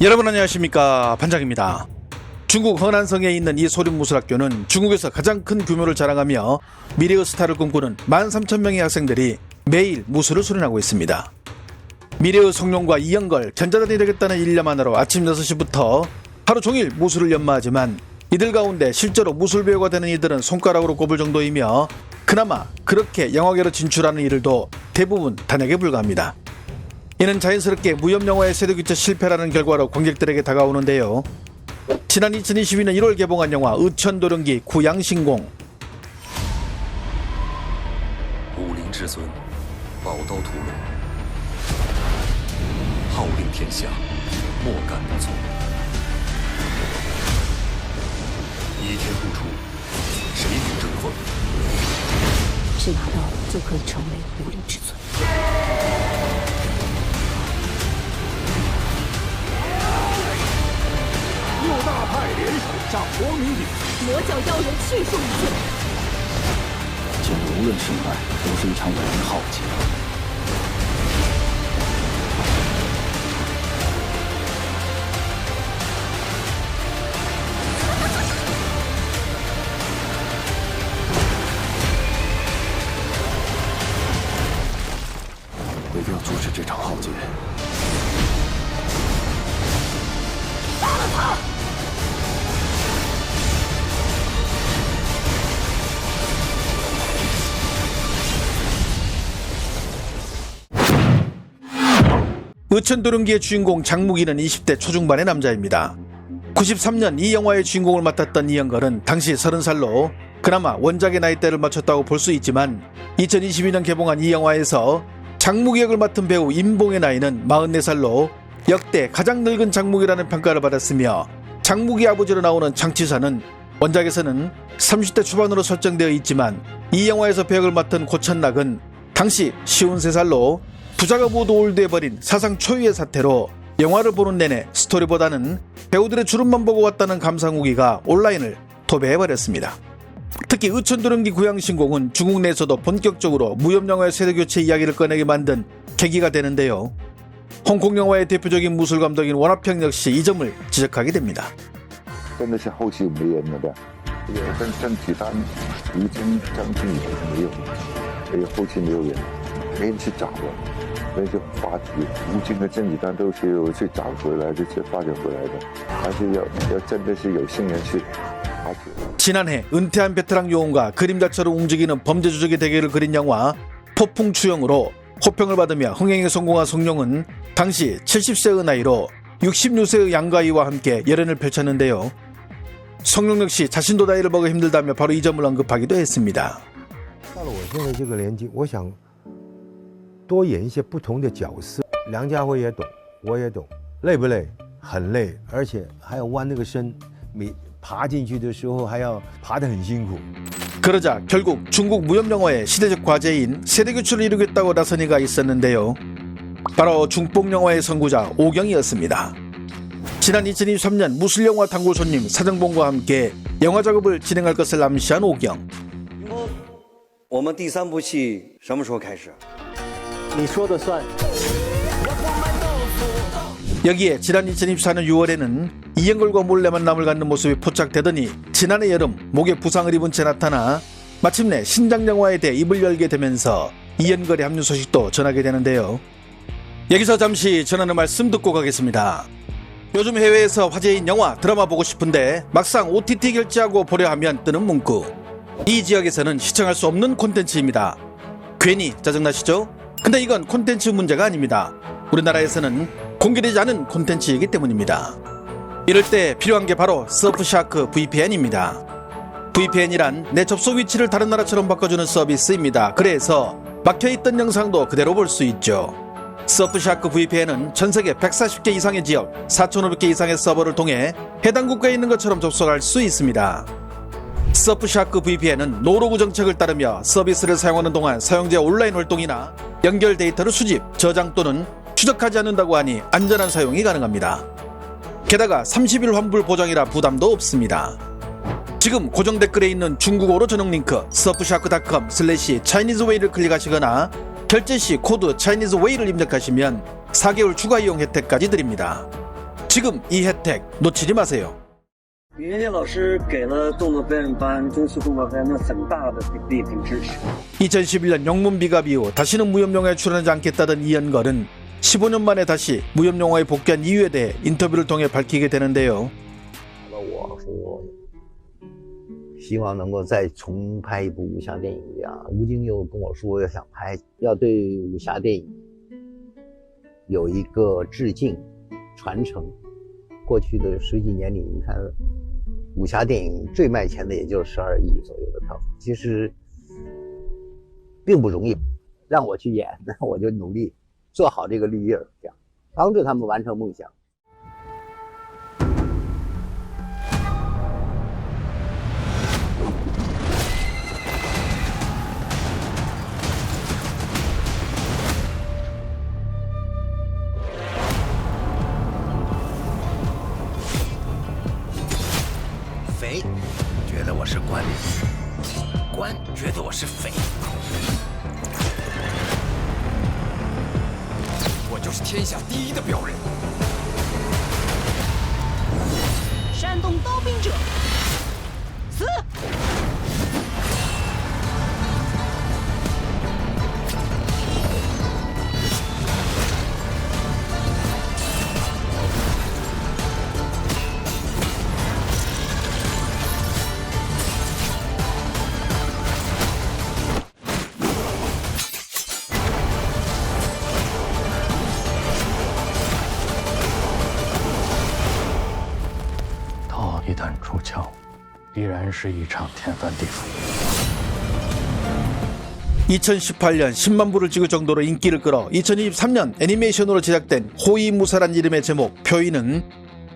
여러분 안녕하십니까, 반장입니다. 중국 허난성에 있는 이 소림무술학교는 중국에서 가장 큰 규모를 자랑하며 미래의 스타를 꿈꾸는 13,000명의 학생들이 매일 무술을 수련하고 있습니다. 미래의 성룡과 이영걸, 견자단이 되겠다는 일념 하나로 아침 6시부터 하루 종일 무술을 연마하지만 이들 가운데 실제로 무술 배우가 되는 이들은 손가락으로 꼽을 정도이며 그나마 그렇게 영화계로 진출하는 이들도 대부분 단역에 불과합니다. 이는 자연스럽게 무협영화의 세대교체 실패라는 결과로 관객들에게 다가오는데요. 지난 2022년 1월 개봉한 영화 의천도령기 구양신공. 武林至尊，宝刀屠龙，号令天下，莫敢不从。倚天不出，谁能争锋？是拿刀就可以成为武林至尊。 六大派联手向国民鼎，魔教妖人去数已尽，今日无论胜败，都是一场武林浩劫。我一定要阻止这场浩劫。 의천도령기의 주인공 장무기는 20대 초중반의 남자입니다. 93년 이 영화의 주인공을 맡았던 이영걸은 당시 30살로 그나마 원작의 나이대를 맞췄다고 볼 수 있지만 2022년 개봉한 이 영화에서 장무기 역을 맡은 배우 임봉의 나이는 44살로 역대 가장 늙은 장무기라는 평가를 받았으며 장무기 아버지로 나오는 장치사는 원작에서는 30대 초반으로 설정되어 있지만 이 영화에서 배역을 맡은 고천락은 당시 53살로 부자가 모두 올드해버린 사상 초유의 사태로 영화를 보는 내내 스토리보다는 배우들의 주름만 보고 왔다는 감상후기가 온라인을 도배해버렸습니다. 특히 의천도령기 구양신공은 중국 내에서도 본격적으로 무협영화의 세대교체 이야기를 꺼내게 만든 계기가 되는데요. 홍콩 영화의 대표적인 무술 감독인 원화평 역시 이 점을 지적하게 됩니다. 真的是后期没人了的，也跟甄子丹、吴京、张晋也没有，也后期没有人，没人去找了，那就发掘吴京和甄子丹都是有去找回来，就是发掘回来的，还是要真的是有心人去发掘。 지난해 은퇴한 베테랑 요원과 그림자처럼 움직이는 범죄조직의 대결을 그린 영화 폭풍추영으로 호평을 받으며 흥행에 성공한 성룡은 당시 70세의 나이로 66세의 양가희와 함께 열연을 펼쳤는데요. 성룡 역시 자신도 나이를 먹어 힘들다며 바로 이 점을 언급하기도 했습니다. 到了我现在这个年纪，我想多演一些不同的角色。梁家辉也懂，我也懂，累不累？很累，而且还要弯那个身，每爬进去的时候还要爬得很辛苦。 그러자 결국 중국 무협영화의 시대적 과제인 세대교체를 이루겠다고 나선 이가 있었는데요. 바로 중뽕영화의 선구자 오경이었습니다. 지난 2023년 무술영화 단골 손님 사정봉과 함께 영화 작업을 진행할 것을 암시한 오경. 我们第三部戏什么时候开始？你说的算。 여기에 지난 2024년 6월에는 이영걸과 몰래 만남을 갖는 모습이 포착되더니 지난해 여름 목에 부상을 입은 채 나타나 마침내 신작 영화에 대해 입을 열게 되면서 이영걸의 합류 소식도 전하게 되는데요. 여기서 잠시 전하는 말씀 듣고 가겠습니다. 요즘 해외에서 화제인 영화, 드라마 보고 싶은데 막상 OTT 결제하고 보려 하면 뜨는 문구. 이 지역에서는 시청할 수 없는 콘텐츠입니다. 괜히 짜증나시죠? 근데 이건 콘텐츠 문제가 아닙니다. 우리나라에서는 공개되지 않은 콘텐츠이기 때문입니다. 이럴 때 필요한 게 바로 서프샤크 VPN입니다. VPN이란 내 접속 위치를 다른 나라처럼 바꿔주는 서비스입니다. 그래서 막혀있던 영상도 그대로 볼 수 있죠. 서프샤크 VPN은 전세계 140개 이상의 지역, 4,500개 이상의 서버를 통해 해당 국가에 있는 것처럼 접속할 수 있습니다. 서프샤크 VPN은 노로그 정책을 따르며 서비스를 사용하는 동안 사용자의 온라인 활동이나 연결 데이터를 수집, 저장 또는 추적하지 않는다고 하니 안전한 사용이 가능합니다. 게다가 30일 환불 보장이라 부담도 없습니다. 지금 고정 댓글에 있는 중국어로 전용 링크 surfshark.com/chineseway를 클릭하시거나 결제 시 코드 ChineseWay를 입력하시면 4개월 추가 이용 혜택까지 드립니다. 지금 이 혜택 놓치지 마세요. 李云健老师给了动作表演班、中戏动作表演班很大的力挺支持。 2011년 영문 비갑 이후 다시는 무협영화에 출연하지 않겠다던 이연걸은 15년 만에 다시 무협영화에 복귀한 이유에 대해 인터뷰를 통해 밝히게 되는데요. 我说希望能够再重拍一部武侠电影这样。吴京又跟我说要对武侠电影有一个致敬传承。过去的10几年里，你看武侠电影最卖钱的也就是12亿左右的票房，其实并不容易。让我去演，那我就努力做好这个绿叶，这样帮助他们完成梦想。 匪觉得我是官，官觉得我是匪，我就是天下第一的镖人。煽动刀兵者，死！ 刀一旦出鞘，必然是一场天翻地覆。 2018년 10만 부를 찍을 정도로 인기를 끌어 2023년 애니메이션으로 제작된 호위무사란 이름의 제목 표인은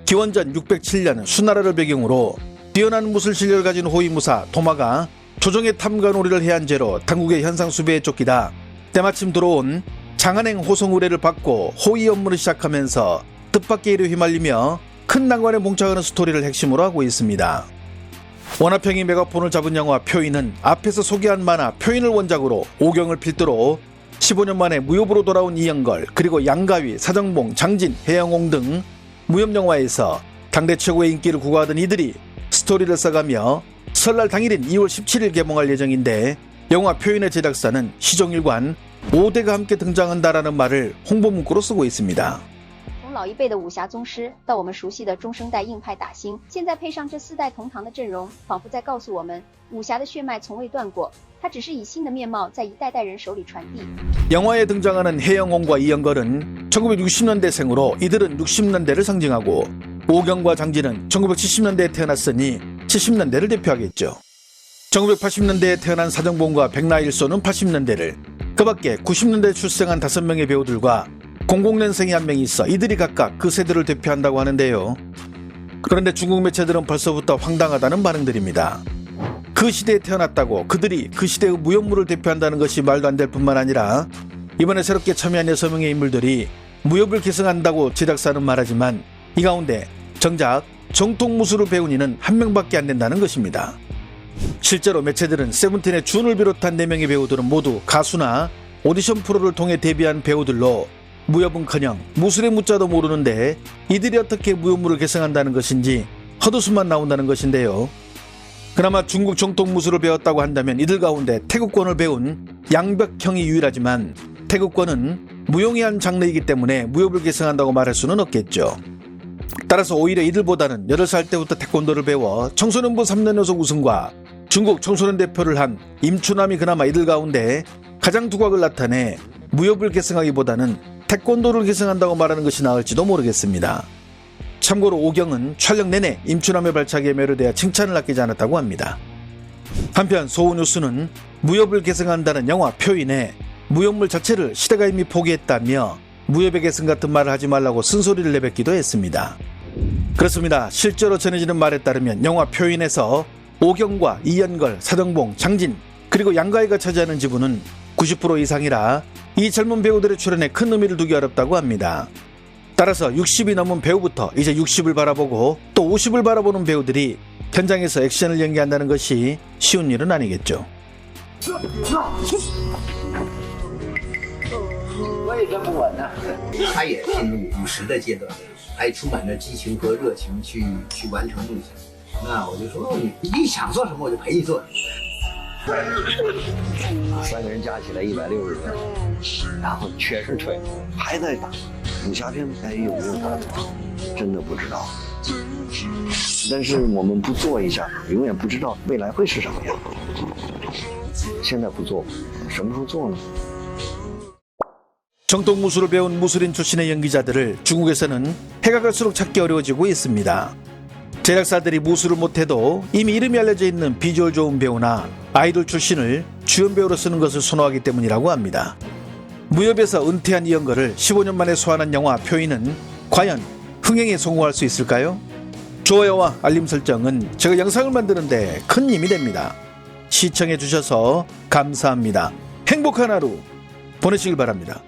기원전 607년 수나라를 배경으로 뛰어난 무술 실력을 가진 호위무사 도마가 조정의 탐관오리를 해한 죄로 당국의 현상수배에 쫓기다 때마침 들어온 장안행 호송 의뢰를 받고 호위 업무를 시작하면서 뜻밖의 일에 휘말리며 큰 난관에 봉착하는 스토리를 핵심으로 하고 있습니다. 원화평이 메가폰을 잡은 영화 표인은 앞에서 소개한 만화 표인을 원작으로 오경을 필두로 15년 만에 무협으로 돌아온 이영걸 그리고 양가위, 사정봉, 장진, 해영홍 등 무협영화에서 당대 최고의 인기를 구가하던 이들이 스토리를 써가며 설날 당일인 2월 17일 개봉할 예정인데 영화 표인의 제작사는 시종일관 5대가 함께 등장한다라는 말을 홍보 문구로 쓰고 있습니다. 从老一辈的武侠宗师到我们熟悉的中生代硬派打星，现在配上这4代同堂的阵容，仿佛在告诉我们，武侠的血脉从未断过，它只是以新的面貌在一代代人手里传递。 영화에 등장하는 해영홍과 이영걸은 1960년대생으로 이들은 60년대를 상징하고 오경과 장진은 1970년대에 태어났으니 70년대를 대표하겠죠. 1980년대에 태어난 사정봉과 백나일소는 80년대를, 그 밖에 90년대에 출생한 5명의 배우들과 00년생이 한 명이 있어 이들이 각각 그 세대를 대표한다고 하는데요. 그런데 중국 매체들은 벌써부터 황당하다는 반응들입니다. 그 시대에 태어났다고 그들이 그 시대의 무협물을 대표한다는 것이 말도 안 될 뿐만 아니라 이번에 새롭게 참여한 6명의 인물들이 무협을 계승한다고 제작사는 말하지만 이 가운데 정작 정통 무술을 배운 이는 1명밖에 안 된다는 것입니다. 실제로 매체들은 세븐틴의 준을 비롯한 4명의 배우들은 모두 가수나 오디션 프로를 통해 데뷔한 배우들로 무협은커녕 무술의 무자도 모르는데 이들이 어떻게 무협물을 계승한다는 것인지 헛웃음만 나온다는 것인데요. 그나마 중국 정통 무술을 배웠다고 한다면 이들 가운데 태국권을 배운 양벽형이 유일하지만 태국권은 무용의한 장르이기 때문에 무협을 계승한다고 말할 수는 없겠죠. 따라서 오히려 이들보다는 8살 때부터 태권도를 배워 청소년부 3년 연속 우승과 중국 청소년 대표를 한 임추남이 그나마 이들 가운데 가장 두각을 나타내 무협을 계승하기보다는 태권도를 계승한다고 말하는 것이 나을지도 모르겠습니다. 참고로 오경은 촬영 내내 임추남의 발차기에 매료되어 칭찬을 아끼지 않았다고 합니다. 한편 소우뉴스는 무협을 계승한다는 영화 표인에 무협물 자체를 시대가 이미 포기했다며 무협의 계승 같은 말을 하지 말라고 쓴소리를 내뱉기도 했습니다. 그렇습니다. 실제로 전해지는 말에 따르면 영화 표인에서 오경과 이연걸, 사정봉, 장진 그리고 양가희가 차지하는 지분은 90% 이상이라 이 젊은 배우들의 출연에 큰 의미를 두기 어렵다고 합니다. 따라서 60이 넘은 배우부터 이제 60을 바라보고 또 50을 바라보는 배우들이 현장에서 액션을 연기한다는 것이 쉬운 일은 아니겠죠. 我也跟不稳呢。他也进入50的阶段，还充满着激情和热情去完成梦想。那我就说，你想做什么，我就陪你做。3个人加起来160个，然后全是腿，还在打。武侠片还有没有打算？真的不知道。但是我们不做一下，永远不知道未来会是什么样。现在不做，什么时候做呢？ 정통 무술을 배운 무술인 출신의 연기자들을 중국에서는 해가 갈수록 찾기 어려워지고 있습니다. 제작사들이 무술을 못해도 이미 이름이 알려져 있는 비주얼 좋은 배우나 아이돌 출신을 주연 배우로 쓰는 것을 선호하기 때문이라고 합니다. 무협에서 은퇴한 이영걸을 15년 만에 소환한 영화 표인은 과연 흥행에 성공할 수 있을까요? 좋아요와 알림 설정은 제가 영상을 만드는데 큰 힘이 됩니다. 시청해 주셔서 감사합니다. 행복한 하루 보내시길 바랍니다.